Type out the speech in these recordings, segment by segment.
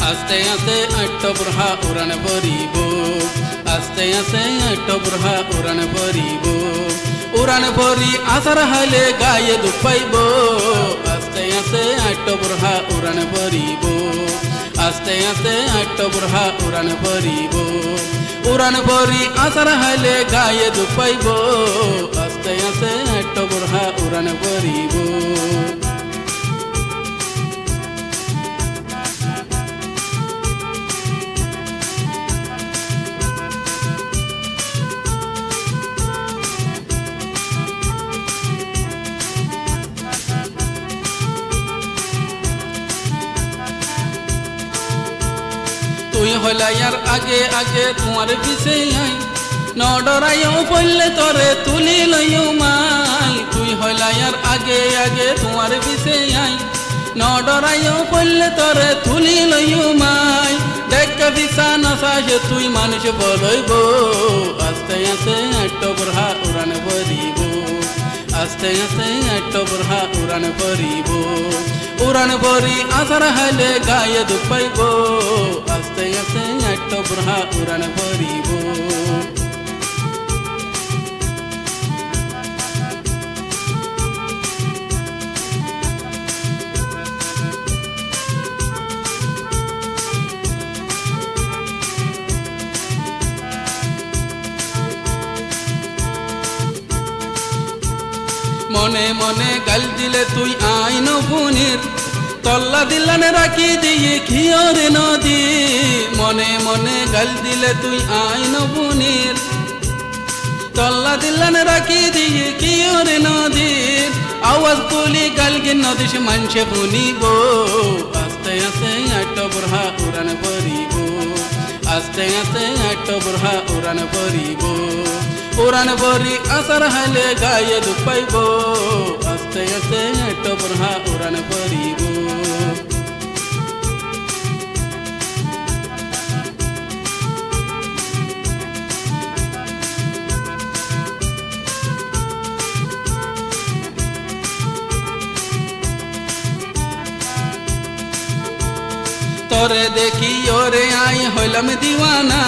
আস্তে আস্তে আট্টবরহা উড়ান ভরিব আস্তে আস্তে আট্টবরহা উড়ান ভরিব উড়ান ভরি আসার হালে গায়ে দুঃখ পাইব আস্তে আস্তে আট্টবরহা উড়ান ভরিব আস্তে আস্তে আট্টবরহা উড়ান ভরিব উড়ান ভরি আসার হালে গায়ে দুঃখ পাইব আস্তে আস্তে আট্টবরহা উড়ান ভরিব তুই হলাইয়ার আগে আগে তোমার পিছে আই ন ডরাইও পড়লে তরে তুলি লইও মাই তুই হলাইয়ার আগে আগে তোমার পিছে আই ন ডরাইও পড়লে তরে তুলি লইও মাই দেখা দিশা নসাসে তুই মানুষ বলইব আস্তে আস্তে আট্টবরহা উড়ান ভরিব আস্তে আস্তে আট্টবরহা উড়ান ভরিব উড়ান ভরি আসার হালে গায়ে দুঃখ পাইব আস্তে আস্তে আট্টবরহা উড়ান ভরিব মনে মনে গাল দিলে তুই আইন বোনের তল্লা দিলানে রাখি দিয়ে খিয়রে নদী মনে মনে গাল দিলে তুই আইন বোনের তল্লা দিলানে রাখি দিয়ে খিয়রে নদীর আওয়াজ তুলি গালগে নদীশ মানছে বুনিব আস্তে আস্তে আট্টবরহা উড়ান ভরিব আস্তে আস্তে আট্টবরহা উড়ান ভরিব উড়ান ভরি আসার হালে গায়ে দুঃখ পাইব আস্তে আস্তে আট্টবরহা উড়ান ভরিব তোরে দেখি ওরে আই হইলাম দিওয়ানা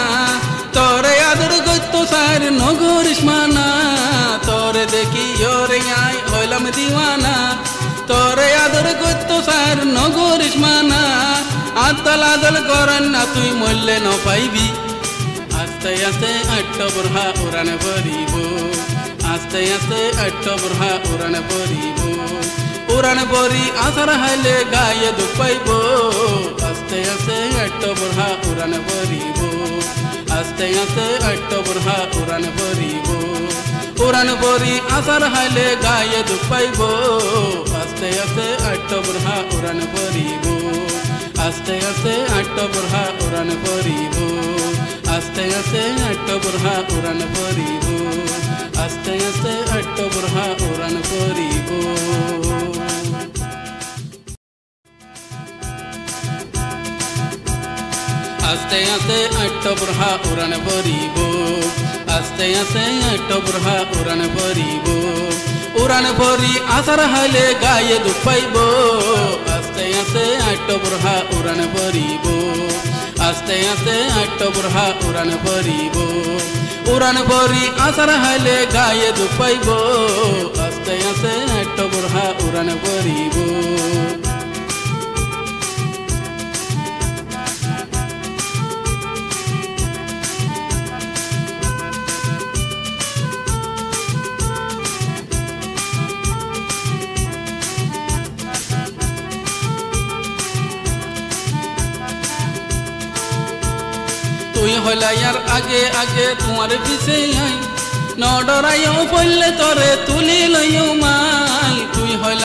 তোরে আদর গত্য সার নগরিস মানা তোরে দেখি ওরে আই হইলাম দিওয়ানা তোরে আদর গত্য সার নগরিস মানা আদল আদল করেন না তুই মরলে ন পাইবি আস্তে আস্তে আট্টবরহা উড়ান ভরিব আস্তে আস্তে আট্টবরহা উড়ান ভরিব উড়ান ভরি আসার হালে গায়ে দুঃখ পাইব আস্তে আস্তে আট্টবরহা উড়ান ভরিব আস্তে আস্তে আট্টবরহা উড়ান ভরিব উড়ান ভরি আসার হালে গায়ে দুঃখ পাইব আস্তে আস্তে আট্টবরহা উড়ান ভরিব আস্তে আস্তে আট্টবরহা উড়ান ভরিব আস্তে আস্তে আট্টবরহা উড়ান ভরিব আস্তে আস্তে আট্টবরহা উড়ান ভরিব আস্তে আস্তে আট্টবরহা উড়ান ভরিব আস্তে আস্তে আট্টবরহা উড়ান ভরিব উড়ান ভরি আসার হালে গায়ে দুঃখ পাইব আস্তে আস্তে আট্টবরহা উড়ান ভরিব আস্তে আস্তে আট্টবরহা উড়ান ভরিব উড়ান ভরি আসার হালে গায়ে দুঃখ পাইব আস্তে আস্তে আট্টবরহা উড়ান ভরিব তুই হলাইয়ার আগে আগে তোমার পিছে আই ন ডরাইও পড়লে তরে তুলি লইও মাই তুই হলা